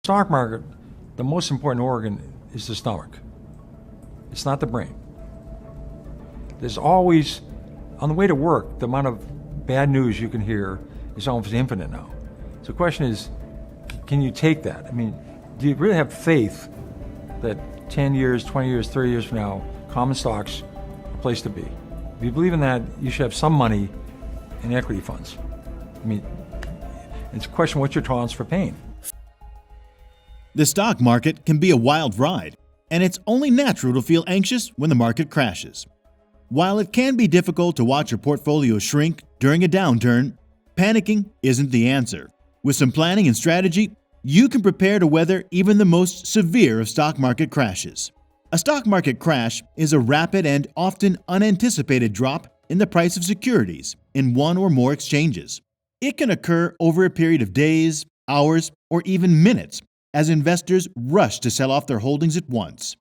Stock market, the most important organ is the stomach. It's not the brain. There's always, on the way to work, the amount of bad news you can hear is almost infinite now. So the question is, can you take that? I mean, do you really have faith that 10 years, 20 years, 30 years from now, common stocks are a place to be? If you believe in that, you should have some money in equity funds. I mean, it's a question, what's your tolerance for pain? The stock market can be a wild ride, and it's only natural to feel anxious when the market crashes. While it can be difficult to watch your portfolio shrink during a downturn, panicking isn't the answer. With some planning and strategy, you can prepare to weather even the most severe of stock market crashes. A stock market crash is a rapid and often unanticipated drop in the price of securities in one or more exchanges. It can occur over a period of days, hours, or even minutes as investors rush to sell off their holdings at once.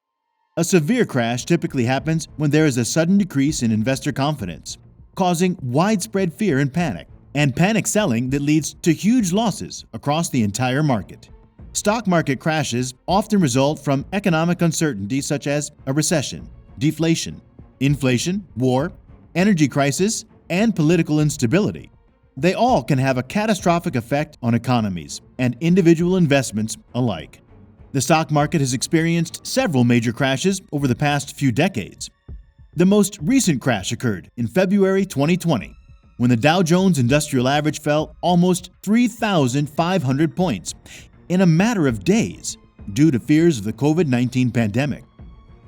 A severe crash typically happens when there is a sudden decrease in investor confidence, causing widespread fear and panic selling that leads to huge losses across the entire market. Stock market crashes often result from economic uncertainty such as a recession, deflation, inflation, war, energy crisis, and political instability. They all can have a catastrophic effect on economies and individual investments alike. The stock market has experienced several major crashes over the past few decades. The most recent crash occurred in February 2020, when the Dow Jones Industrial Average fell almost 3,500 points in a matter of days due to fears of the COVID-19 pandemic.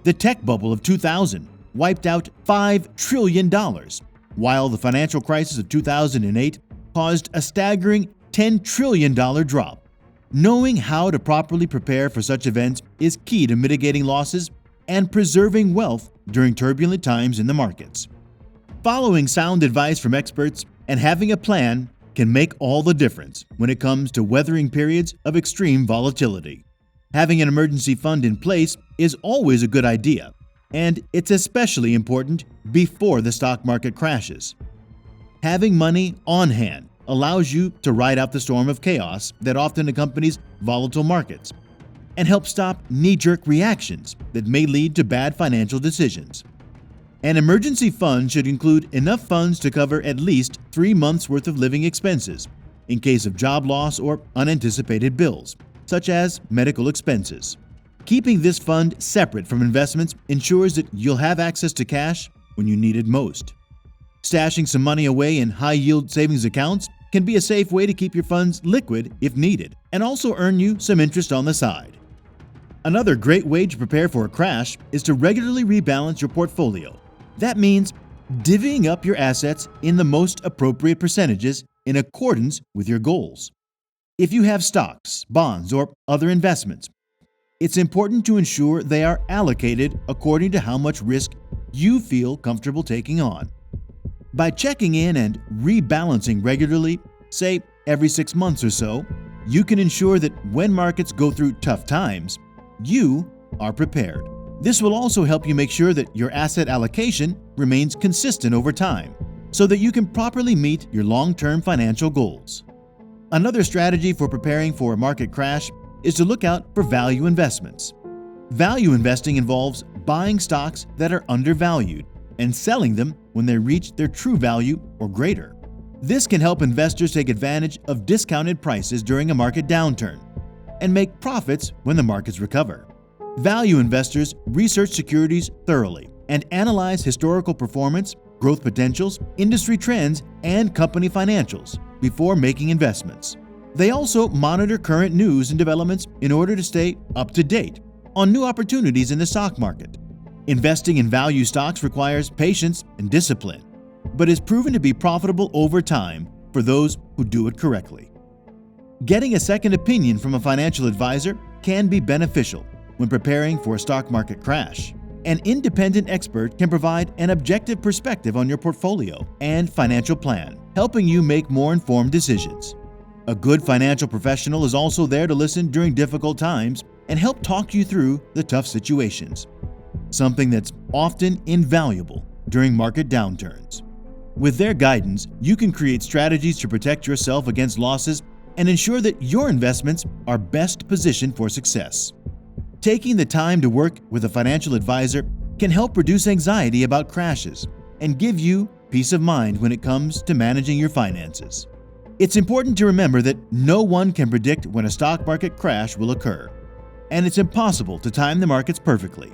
The tech bubble of 2000 wiped out $5 trillion, while the financial crisis of 2008 caused a staggering $10 trillion drop. Knowing how to properly prepare for such events is key to mitigating losses and preserving wealth during turbulent times in the markets. Following sound advice from experts and having a plan can make all the difference when it comes to weathering periods of extreme volatility. Having an emergency fund in place is always a good idea, and it's especially important before the stock market crashes. Having money on hand allows you to ride out the storm of chaos that often accompanies volatile markets and help stop knee-jerk reactions that may lead to bad financial decisions. An emergency fund should include enough funds to cover at least 3 months' worth of living expenses in case of job loss or unanticipated bills, such as medical expenses. Keeping this fund separate from investments ensures that you'll have access to cash when you need it most. Stashing some money away in high-yield savings accounts can be a safe way to keep your funds liquid if needed and also earn you some interest on the side. Another great way to prepare for a crash is to regularly rebalance your portfolio. That means divvying up your assets in the most appropriate percentages in accordance with your goals. If you have stocks, bonds, or other investments, it's important to ensure they are allocated according to how much risk you feel comfortable taking on. By checking in and rebalancing regularly, say every 6 months or so, you can ensure that when markets go through tough times, you are prepared. This will also help you make sure that your asset allocation remains consistent over time, so that you can properly meet your long-term financial goals. Another strategy for preparing for a market crash is to look out for value investments. Value investing involves buying stocks that are undervalued and selling them when they reach their true value or greater. This can help investors take advantage of discounted prices during a market downturn and make profits when the markets recover. Value investors research securities thoroughly and analyze historical performance, growth potentials, industry trends, and company financials before making investments. They also monitor current news and developments in order to stay up to date on new opportunities in the stock market. Investing in value stocks requires patience and discipline, but is proven to be profitable over time for those who do it correctly. Getting a second opinion from a financial advisor can be beneficial when preparing for a stock market crash. An independent expert can provide an objective perspective on your portfolio and financial plan, helping you make more informed decisions. A good financial professional is also there to listen during difficult times and help talk you through the tough situations, something that's often invaluable during market downturns. With their guidance, you can create strategies to protect yourself against losses and ensure that your investments are best positioned for success. Taking the time to work with a financial advisor can help reduce anxiety about crashes and give you peace of mind when it comes to managing your finances. It's important to remember that no one can predict when a stock market crash will occur, and it's impossible to time the markets perfectly.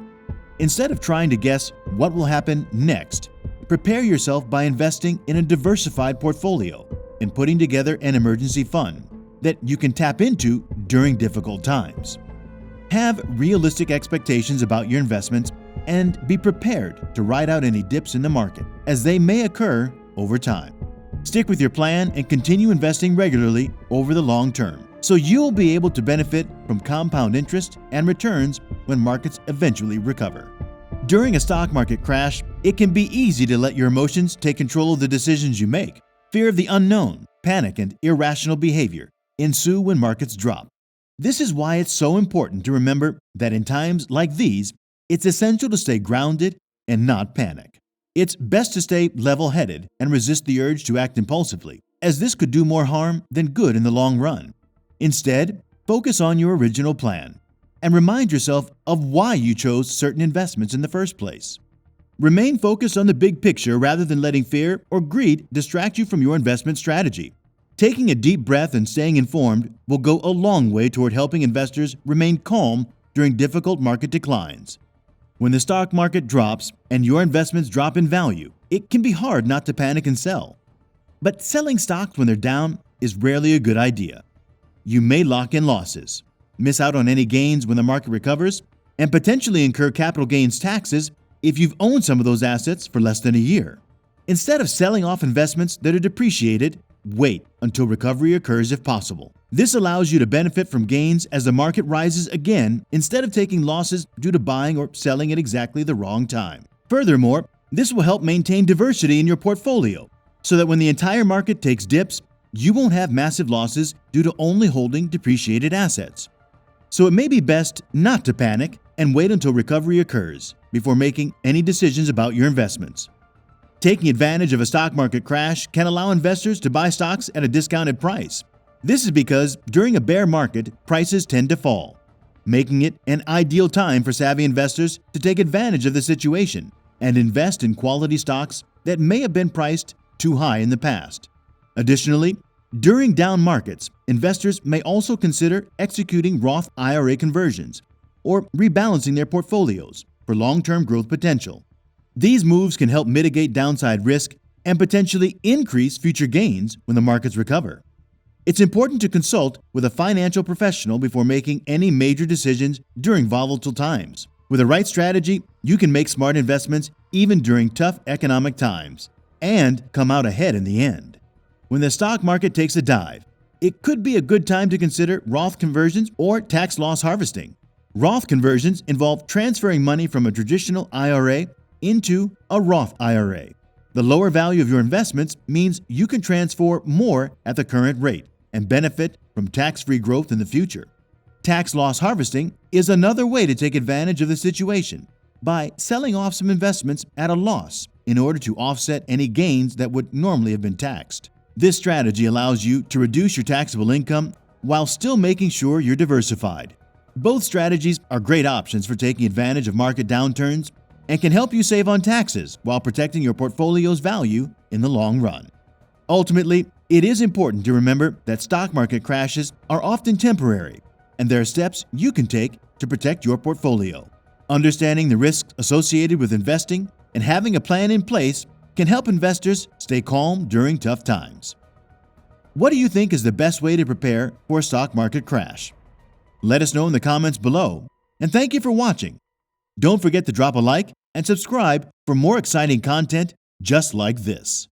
Instead of trying to guess what will happen next, prepare yourself by investing in a diversified portfolio and putting together an emergency fund that you can tap into during difficult times. Have realistic expectations about your investments and be prepared to ride out any dips in the market, as they may occur over time. Stick with your plan and continue investing regularly over the long term, so you'll be able to benefit from compound interest and returns when markets eventually recover. During a stock market crash, it can be easy to let your emotions take control of the decisions you make. Fear of the unknown, panic, and irrational behavior ensue when markets drop. This is why it's so important to remember that in times like these, it's essential to stay grounded and not panic. It's best to stay level-headed and resist the urge to act impulsively, as this could do more harm than good in the long run. Instead, focus on your original plan and remind yourself of why you chose certain investments in the first place. Remain focused on the big picture rather than letting fear or greed distract you from your investment strategy. Taking a deep breath and staying informed will go a long way toward helping investors remain calm during difficult market declines. When the stock market drops and your investments drop in value, it can be hard not to panic and sell. But selling stocks when they're down is rarely a good idea. You may lock in losses, miss out on any gains when the market recovers, and potentially incur capital gains taxes if you've owned some of those assets for less than a year. Instead of selling off investments that are depreciated, wait until recovery occurs if possible. This allows you to benefit from gains as the market rises again instead of taking losses due to buying or selling at exactly the wrong time. Furthermore, this will help maintain diversity in your portfolio so that when the entire market takes dips, you won't have massive losses due to only holding depreciated assets. So it may be best not to panic and wait until recovery occurs before making any decisions about your investments. Taking advantage of a stock market crash can allow investors to buy stocks at a discounted price. This is because during a bear market, prices tend to fall, making it an ideal time for savvy investors to take advantage of the situation and invest in quality stocks that may have been priced too high in the past. Additionally, during down markets, investors may also consider executing Roth IRA conversions or rebalancing their portfolios for long-term growth potential. These moves can help mitigate downside risk and potentially increase future gains when the markets recover. It's important to consult with a financial professional before making any major decisions during volatile times. With the right strategy, you can make smart investments even during tough economic times and come out ahead in the end. When the stock market takes a dive, it could be a good time to consider Roth conversions or tax loss harvesting. Roth conversions involve transferring money from a traditional IRA into a Roth IRA. The lower value of your investments means you can transfer more at the current rate and benefit from tax-free growth in the future. Tax loss harvesting is another way to take advantage of the situation by selling off some investments at a loss in order to offset any gains that would normally have been taxed. This strategy allows you to reduce your taxable income while still making sure you're diversified. Both strategies are great options for taking advantage of market downturns and can help you save on taxes while protecting your portfolio's value in the long run. Ultimately, it is important to remember that stock market crashes are often temporary, and there are steps you can take to protect your portfolio. Understanding the risks associated with investing and having a plan in place can help investors stay calm during tough times. What do you think is the best way to prepare for a stock market crash? Let us know in the comments below, and thank you for watching. Don't forget to drop a like and subscribe for more exciting content just like this.